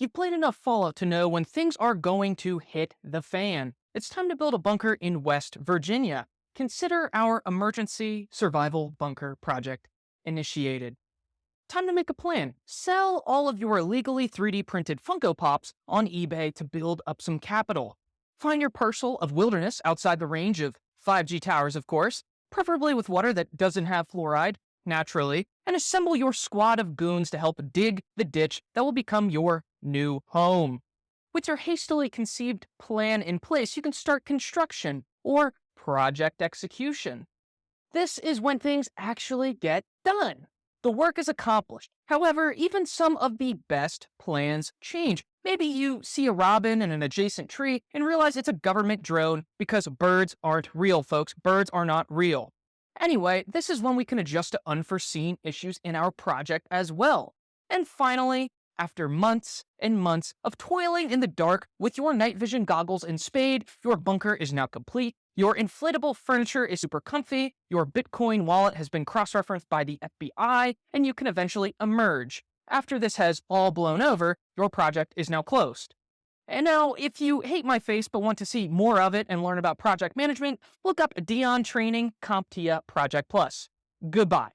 You've played enough Fallout to know when things are going to hit the fan. It's time to build a bunker in West Virginia. Consider our emergency survival bunker project initiated. Time to make a plan. Sell all of your illegally 3D printed Funko Pops on eBay to build up some capital. Find your parcel of wilderness outside the range of 5G towers, of course, preferably with water that doesn't have fluoride, naturally, and assemble your squad of goons to help dig the ditch that will become your new home. With your hastily conceived plan in place, you can start construction or project execution. This is when things actually get done. The work is accomplished. However, even some of the best plans change. Maybe you see a robin in an adjacent tree and realize it's a government drone because birds aren't real, folks. Birds are not real. Anyway, this is when we can adjust to unforeseen issues in our project as well. And finally, after months and months of toiling in the dark with your night vision goggles and spade, your bunker is now complete. Your inflatable furniture is super comfy, your Bitcoin wallet has been cross-referenced by the FBI, and you can eventually emerge. After this has all blown over, your project is now closed. And now, if you hate my face but want to see more of it and learn about project management, look up Dion Training CompTIA Project Plus. Goodbye.